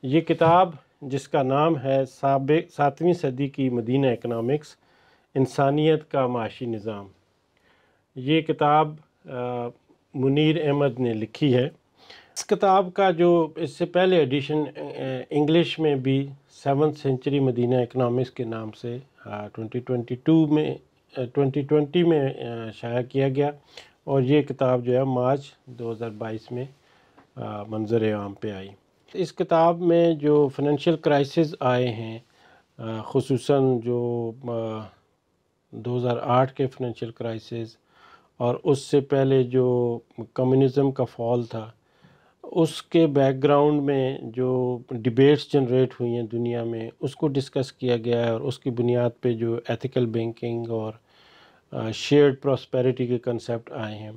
یہ کتاب جس کا نام ہے 7ویں صدی کی مدینہ اکنامکس، انسانیت کا معاشی نظام، یہ کتاب منیر احمد نے لکھی ہے۔ اس کتاب کا جو اس سے پہلے ایڈیشن انگلش میں بھی 7th سینچری مدینہ اکنامکس کے نام سے 2020 میں شائع کیا گیا، اور یہ کتاب جو ہے مارچ 2022 میں منظر عام پہ آئی۔ اس کتاب میں جو فائنینشیل کرائسس آئے ہیں، خصوصاً جو 2008 کے فائنینشیل کرائسس اور اس سے پہلے جو کمیونزم کا فال تھا، اس کے بیک گراؤنڈ میں جو ڈیبیٹس جنریٹ ہوئی ہیں دنیا میں، اس کو ڈسکس کیا گیا ہے، اور اس کی بنیاد پہ جو ایتھیکل بینکنگ اور شیئرڈ پراسپیرٹی کے کنسیپٹ آئے ہیں،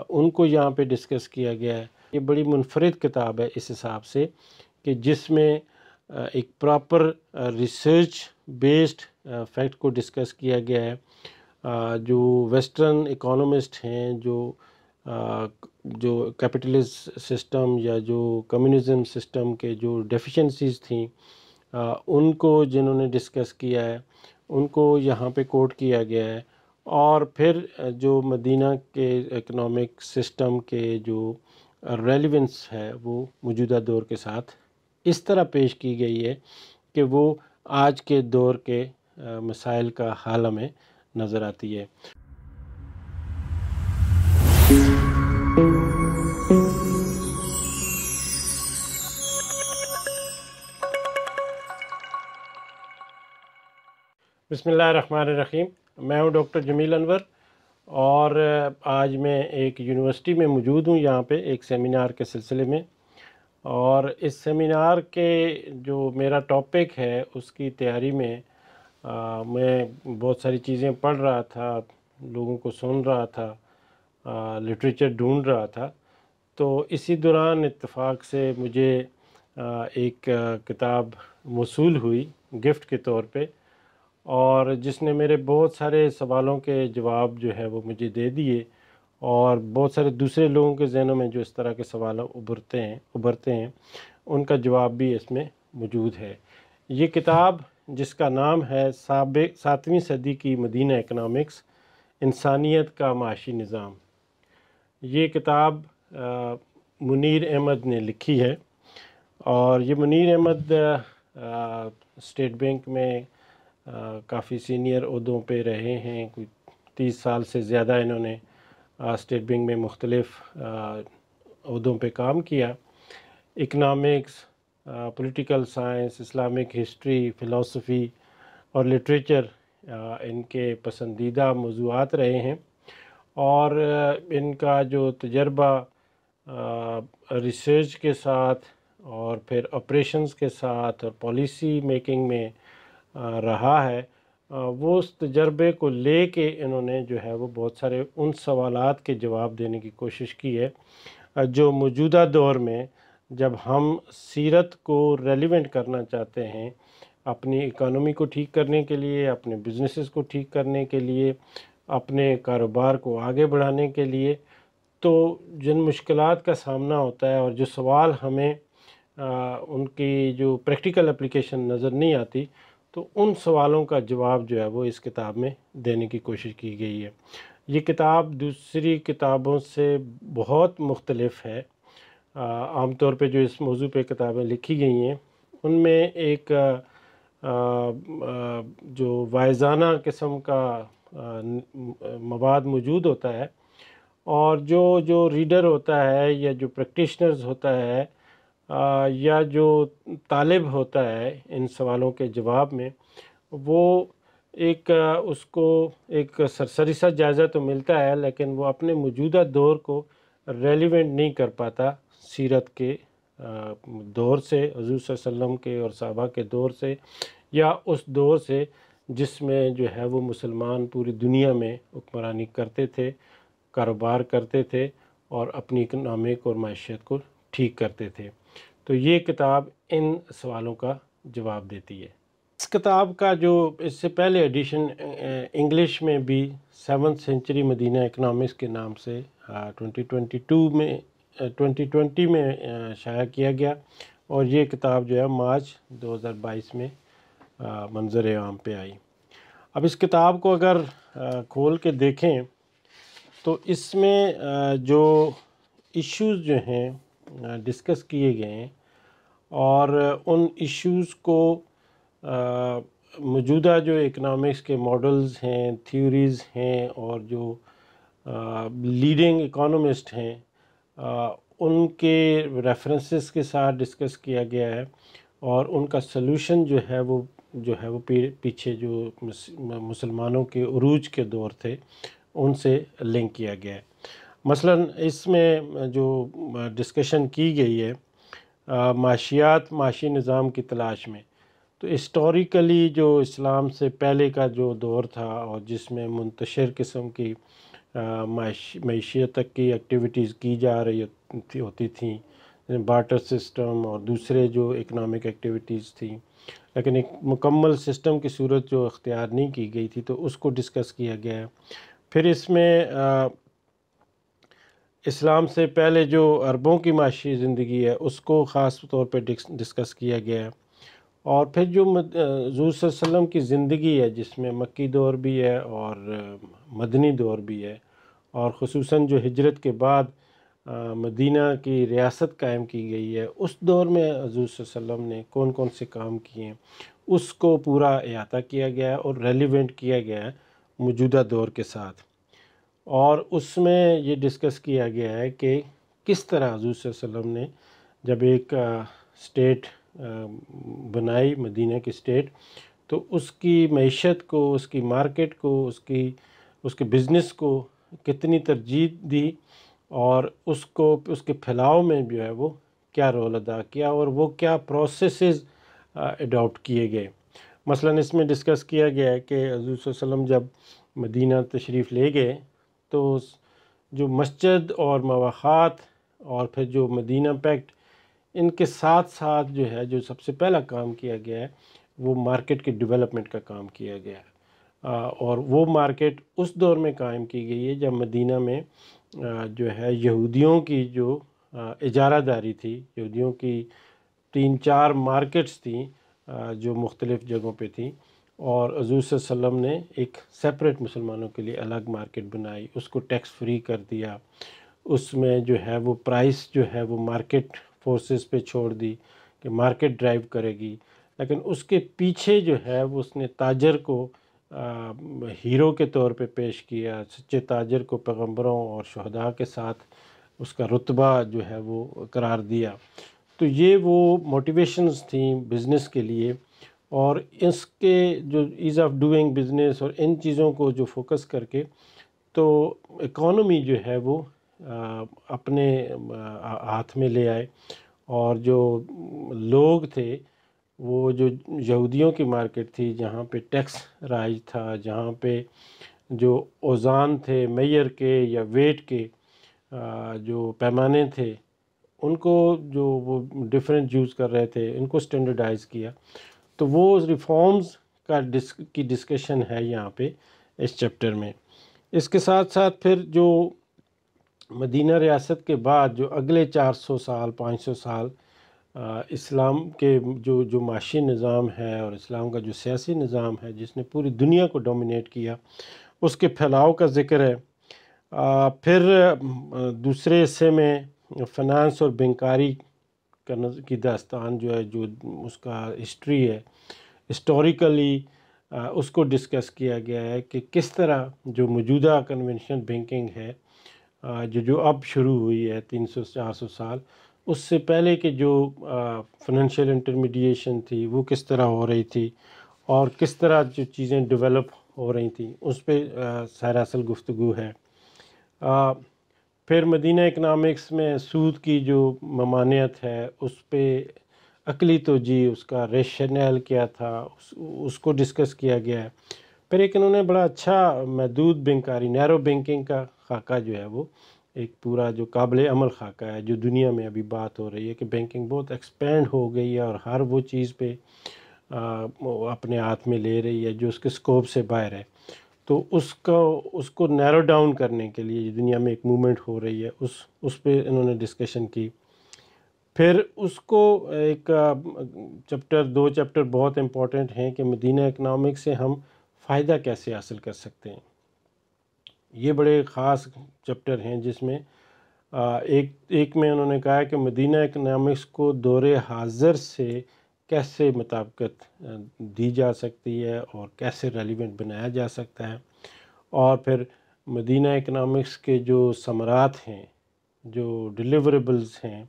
ان کو یہاں پہ ڈسکس کیا گیا ہے۔ یہ بڑی منفرد کتاب ہے اس حساب سے کہ جس میں ایک پراپر ریسرچ بیسڈ فیکٹ کو ڈسکس کیا گیا ہے۔ جو ویسٹرن اکانومسٹ ہیں، جو کیپٹلسٹ سسٹم یا جو کمیونزم سسٹم کے جو ڈیفیشنسیز تھیں، ان کو جنہوں نے ڈسکس کیا ہے، ان کو یہاں پہ کوٹ کیا گیا ہے، اور پھر جو مدینہ کے اکنامک سسٹم کے جو ریلیونس ہے وہ موجودہ دور کے ساتھ اس طرح پیش کی گئی ہے کہ وہ آج کے دور کے مسائل کا حل ہمیں نظر آتی ہے۔ بسم اللہ الرحمن الرحیم۔ میں ہوں ڈاکٹر جمیل انور، اور آج میں ایک یونیورسٹی میں موجود ہوں، یہاں پہ ایک سیمینار کے سلسلے میں، اور اس سیمینار کے جو میرا ٹاپک ہے اس کی تیاری میں میں بہت ساری چیزیں پڑھ رہا تھا، لوگوں کو سن رہا تھا، لٹریچر ڈھونڈ رہا تھا، تو اسی دوران اتفاق سے مجھے ایک کتاب موصول ہوئی گفٹ کے طور پہ، اور جس نے میرے بہت سارے سوالوں کے جواب جو ہے وہ مجھے دے دیے، اور بہت سارے دوسرے لوگوں کے ذہنوں میں جو اس طرح کے سوال ابھرتے ہیں ان کا جواب بھی اس میں موجود ہے۔ یہ کتاب جس کا نام ہے 7ویں صدی کی مدینہ اکنامکس، انسانیت کا معاشی نظام، یہ کتاب منیر احمد نے لکھی ہے، اور یہ منیر احمد اسٹیٹ بینک میں کافی سینئر عہدوں پہ رہے ہیں، کوئی 30 سال سے زیادہ انہوں نے اسٹیٹ بینک میں مختلف عہدوں پہ کام کیا۔ Economics, political science, Islamic history, فلسفی اور لٹریچر ان کے پسندیدہ موضوعات رہے ہیں، اور ان کا جو تجربہ ریسرچ کے ساتھ اور پھر آپریشنز کے ساتھ اور پالیسی میکنگ میں رہا ہے، وہ اس تجربے کو لے کے انہوں نے جو ہے وہ بہت سارے ان سوالات کے جواب دینے کی کوشش کی ہے جو موجودہ دور میں جب ہم سیرت کو ریلیونٹ کرنا چاہتے ہیں، اپنی اکانومی کو ٹھیک کرنے کے لیے، اپنے بزنسز کو ٹھیک کرنے کے لیے، اپنے کاروبار کو آگے بڑھانے کے لیے، تو جن مشکلات کا سامنا ہوتا ہے اور جو سوال ہمیں ان کی جو پریکٹیکل اپلیکیشن نظر نہیں آتی، تو ان سوالوں کا جواب جو ہے وہ اس کتاب میں دینے کی کوشش کی گئی ہے۔ یہ کتاب دوسری کتابوں سے بہت مختلف ہے۔ عام طور پہ جو اس موضوع پہ کتابیں لکھی گئی ہیں ان میں ایک جو واعظانہ قسم کا مواد موجود ہوتا ہے، اور جو ریڈر ہوتا ہے یا جو پریکٹیشنرز ہوتا ہے یا جو طالب ہوتا ہے ان سوالوں کے جواب میں، وہ اس کو ایک سرسری سا جائزہ تو ملتا ہے، لیکن وہ اپنے موجودہ دور کو ریلیونٹ نہیں کر پاتا سیرت کے دور سے، حضور صلی اللہ علیہ وسلم کے اور صحابہ کے دور سے، یا اس دور سے جس میں جو ہے وہ مسلمان پوری دنیا میں حکمرانی کرتے تھے، کاروبار کرتے تھے، اور اپنی اکنامک اور معیشت کو ٹھیک کرتے تھے۔ تو یہ کتاب ان سوالوں کا جواب دیتی ہے۔ اس کتاب کا جو اس سے پہلے ایڈیشن انگلش میں بھی 7th سینچری مدینہ اکنامکس کے نام سے 2020 میں شائع کیا گیا، اور یہ کتاب جو ہے مارچ 2022 میں منظر عام پہ آئی۔ اب اس کتاب کو اگر کھول کے دیکھیں تو اس میں جو ایشوز جو ہیں ڈسکس کیے گئے ہیں، اور ان ایشوز کو موجودہ جو اکنامکس کے ماڈلز ہیں، تھیوریز ہیں، اور جو لیڈنگ اکانومسٹ ہیں ان کے ریفرنسز کے ساتھ ڈسکس کیا گیا ہے، اور ان کا سلوشن جو ہے وہ پیچھے جو مسلمانوں کے عروج کے دور تھے ان سے لنک کیا گیا ہے۔ مثلا اس میں جو ڈسکشن کی گئی ہے معاشی نظام کی تلاش میں، تو ہسٹوریکلی جو اسلام سے پہلے کا جو دور تھا اور جس میں منتشر قسم کی معیشت تک کی ایکٹیویٹیز کی جا رہی ہوتی تھیں، بارٹر سسٹم اور دوسرے جو اکنامک ایکٹیویٹیز تھیں، لیکن ایک مکمل سسٹم کی صورت جو اختیار نہیں کی گئی تھی، تو اس کو ڈسکس کیا گیا ہے۔ پھر اس میں اسلام سے پہلے جو عربوں کی معاشی زندگی ہے اس کو خاص طور پہ ڈسکس کیا گیا ہے، اور پھر جو حضور صلی اللہ علیہ وسلم کی زندگی ہے جس میں مکی دور بھی ہے اور مدنی دور بھی ہے، اور خصوصاً جو ہجرت کے بعد مدینہ کی ریاست قائم کی گئی ہے، اس دور میں حضور صلی اللہ علیہ وسلم نے کون کون سے کام کیے ہیں اس کو پورا احاطہ کیا گیا ہے اور ریلیونٹ کیا گیا ہے موجودہ دور کے ساتھ۔ اور اس میں یہ ڈسکس کیا گیا ہے کہ کس طرح حضور صلی اللہ علیہ وسلم نے جب ایک اسٹیٹ بنائی، مدینہ کی اسٹیٹ، تو اس کی معیشت کو، اس کی مارکیٹ کو، اس کے بزنس کو کتنی ترجیح دی، اور اس کے پھیلاؤ میں جو ہے وہ کیا رول ادا کیا، اور وہ کیا پروسیسز اڈاپٹ کیے گئے۔ مثلا اس میں ڈسکس کیا گیا ہے کہ حضور صلی اللہ علیہ وسلم جب مدینہ تشریف لے گئے تو جو مسجد اور مواخات اور پھر جو مدینہ پیکٹ، ان کے ساتھ ساتھ جو ہے جو سب سے پہلا کام کیا گیا ہے وہ مارکیٹ کی ڈیولپمنٹ کا کام کیا گیا ہے، اور وہ مارکیٹ اس دور میں قائم کی گئی ہے جب مدینہ میں جو ہے یہودیوں کی جو اجارہ داری تھی، یہودیوں کی 3-4 مارکیٹس تھیں جو مختلف جگہوں پہ تھیں، اور حضور صلی اللہ علیہ وسلم نے ایک سیپریٹ مسلمانوں کے لیے الگ مارکیٹ بنائی، اس کو ٹیکس فری کر دیا، اس میں جو ہے وہ پرائس جو ہے وہ مارکیٹ فورسز پہ چھوڑ دی کہ مارکیٹ ڈرائیو کرے گی، لیکن اس کے پیچھے جو ہے وہ اس نے تاجر کو ہیرو کے طور پہ پیش کیا، سچے تاجر کو پیغمبروں اور شہداء کے ساتھ اس کا رتبہ جو ہے وہ قرار دیا۔ تو یہ وہ موٹیویشنز تھیں بزنس کے لیے، اور اس کے جو ایز آف ڈوئنگ بزنس اور ان چیزوں کو جو فوکس کر کے تو اکانومی جو ہے وہ اپنے ہاتھ میں لے آئے، اور جو لوگ تھے وہ جو یہودیوں کی مارکیٹ تھی جہاں پہ ٹیکس رائج تھا، جہاں پہ جو اوزان تھے میئر کے یا ویٹ کے جو پیمانے تھے ان کو جو وہ ڈیفرنٹ یوز کر رہے تھے ان کو سٹینڈرڈائز کیا، تو وہ ریفارمز کی ڈسکشن ہے یہاں پہ اس چیپٹر میں۔ اس کے ساتھ ساتھ پھر جو مدینہ ریاست کے بعد جو اگلے 400 سال 500 سال اسلام کے جو معاشی نظام ہے اور اسلام کا جو سیاسی نظام ہے جس نے پوری دنیا کو ڈومینیٹ کیا، اس کے پھیلاؤ کا ذکر ہے۔ پھر دوسرے حصے میں فنانس اور بینکاری کی داستان جو ہے، جو اس کا ہسٹری ہے، ہسٹوریکلی اس کو ڈسکس کیا گیا ہے کہ کس طرح جو موجودہ کنونشنل بینکنگ ہے جو اب شروع ہوئی ہے 300-400 سال، اس سے پہلے کے جو فنانشیل انٹرمیڈیشن تھی وہ کس طرح ہو رہی تھی، اور کس طرح جو چیزیں ڈیولپ ہو رہی تھیں اس پہ سراسر گفتگو ہے۔ پھر مدینہ اکنامکس میں سود کی جو ممانعت ہے اس پہ عقلی توجیہ، اس کا ریشنل کیا تھا، اس کو ڈسکس کیا گیا ہے۔ پھر ایک انہوں نے بڑا اچھا محدود بینکاری، نیرو بینکنگ کا خاکہ جو ہے وہ ایک پورا جو قابل عمل خاکہ ہے، جو دنیا میں ابھی بات ہو رہی ہے کہ بینکنگ بہت ایکسپینڈ ہو گئی ہے اور ہر وہ چیز پہ اپنے ہاتھ میں لے رہی ہے جو اس کے سکوپ سے باہر ہے، تو اس کو نیرو ڈاؤن کرنے کے لیے دنیا میں ایک موومنٹ ہو رہی ہے، اس پہ انہوں نے ڈسکشن کی۔ پھر اس کو ایک دو چیپٹر بہت امپورٹنٹ ہیں کہ مدینہ اکنامکس سے ہم فائدہ کیسے حاصل کر سکتے ہیں. یہ بڑے خاص چیپٹر ہیں جس میں ایک میں انہوں نے کہا کہ مدینہ اکنامکس کو دور حاضر سے کیسے مطابقت دی جا سکتی ہے اور کیسے ریلیونٹ بنایا جا سکتا ہے، اور پھر مدینہ اکنامکس کے جو ثمرات ہیں، جو ڈیلیوریبلز ہیں،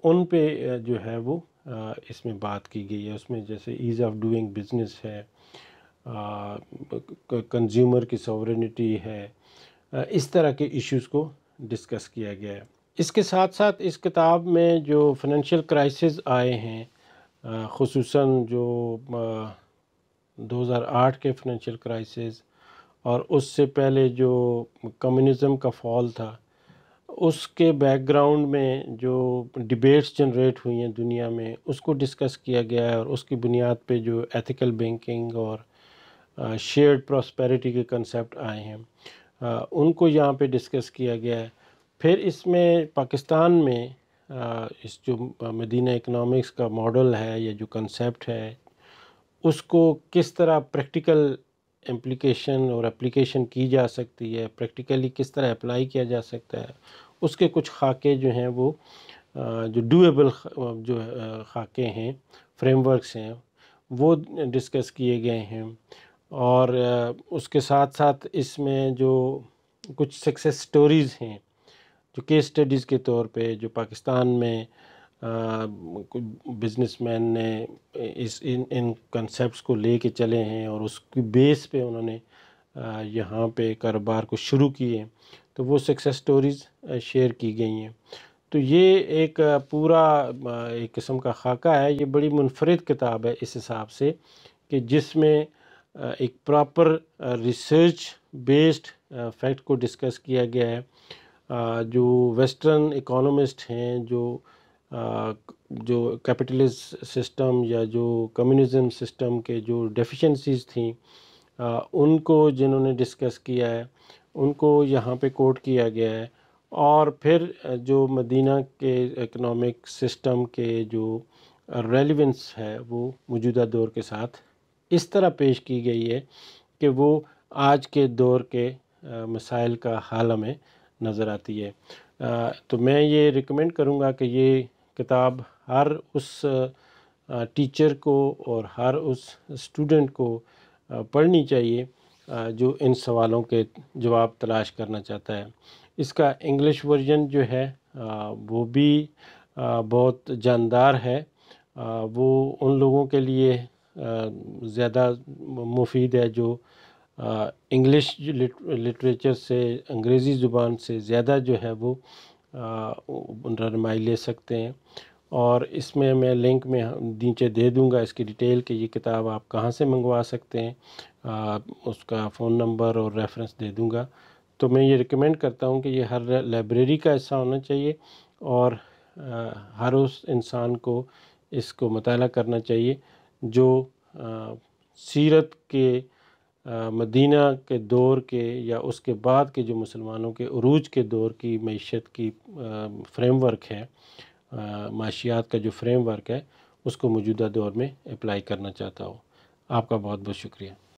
ان پہ جو ہے وہ اس میں بات کی گئی ہے. اس میں جیسے ایز آف ڈوئنگ بزنس ہے، کنزیومر کی سوورنٹی ہے، اس طرح کے ایشوز کو ڈسکس کیا گیا ہے. اس کے ساتھ ساتھ اس کتاب میں جو فائنینشیل کرائسس آئے ہیں، خصوصاً جو 2008 کے فائنینشیل کرائسس اور اس سے پہلے جو کمیونزم کا فال تھا، اس کے بیک گراؤنڈ میں جو ڈیبیٹس جنریٹ ہوئی ہیں دنیا میں، اس کو ڈسکس کیا گیا ہے، اور اس کی بنیاد پہ جو ایتھیکل بینکنگ اور شیئرڈ پراسپیرٹی کے کنسیپٹ آئے ہیں، ان کو یہاں پہ ڈسکس کیا گیا ہے. پھر اس میں پاکستان میں اس جو مدینہ اکنامکس کا ماڈل ہے یا جو کنسیپٹ ہے، اس کو کس طرح پریکٹیکل امپلیکیشن اور اپلیکیشن کی جا سکتی ہے، پریکٹیکلی کس طرح اپلائی کیا جا سکتا ہے، اس کے کچھ خاکے جو ہیں وہ جو ڈویبل جو خاکے ہیں، فریم ورکس ہیں، وہ ڈسکس کیے گئے ہیں. اور اس کے ساتھ ساتھ اس میں جو کچھ سکسیس سٹوریز ہیں، جو کیس سٹڈیز کے طور پہ جو پاکستان میں بزنس مین نے ان کنسیپٹس کو لے کے چلے ہیں اور اس کی بیس پہ انہوں نے یہاں پہ کاروبار کو شروع کیے، تو وہ سکسیس سٹوریز شیئر کی گئی ہیں. تو یہ ایک پورا ایک قسم کا خاکہ ہے. یہ بڑی منفرد کتاب ہے اس حساب سے کہ جس میں ایک پراپر ریسرچ بیسڈ فیکٹ کو ڈسکس کیا گیا ہے. جو ویسٹرن اکانومسٹ ہیں، جو کیپٹلسٹ سسٹم یا جو کمیونزم سسٹم کے جو ڈیفیشنسیز تھیں، ان کو جنہوں نے ڈسکس کیا ہے، ان کو یہاں پہ کوٹ کیا گیا ہے. اور پھر جو مدینہ کے اکنامک سسٹم کے جو ریلیونس ہے وہ موجودہ دور کے ساتھ اس طرح پیش کی گئی ہے کہ وہ آج کے دور کے مسائل کا حل ہمیں نظر آتی ہے. تو میں یہ ریکمینڈ کروں گا کہ یہ کتاب ہر اس ٹیچر کو اور ہر اس اسٹوڈنٹ کو پڑھنی چاہیے جو ان سوالوں کے جواب تلاش کرنا چاہتا ہے. اس کا انگلش ورژن جو ہے وہ بھی بہت جاندار ہے. وہ ان لوگوں کے لیے زیادہ مفید ہے جو انگلش لٹریچر سے، انگریزی زبان سے زیادہ جو ہے وہ رہنمائی لے سکتے ہیں. اور اس میں لنک میں نیچے دے دوں گا اس کی ڈیٹیل کہ یہ کتاب آپ کہاں سے منگوا سکتے ہیں، اس کا فون نمبر اور ریفرنس دے دوں گا. تو میں یہ ریکمینڈ کرتا ہوں کہ یہ ہر لائبریری کا حصہ ہونا چاہیے، اور ہر اس انسان کو اس کو مطالعہ کرنا چاہیے جو سیرت کے مدینہ کے دور کے یا اس کے بعد کے جو مسلمانوں کے عروج کے دور کی معیشت کی فریم ورک ہے، معاشیات کا جو فریم ورک ہے، اس کو موجودہ دور میں اپلائی کرنا چاہتا ہوں. آپ کا بہت بہت شکریہ.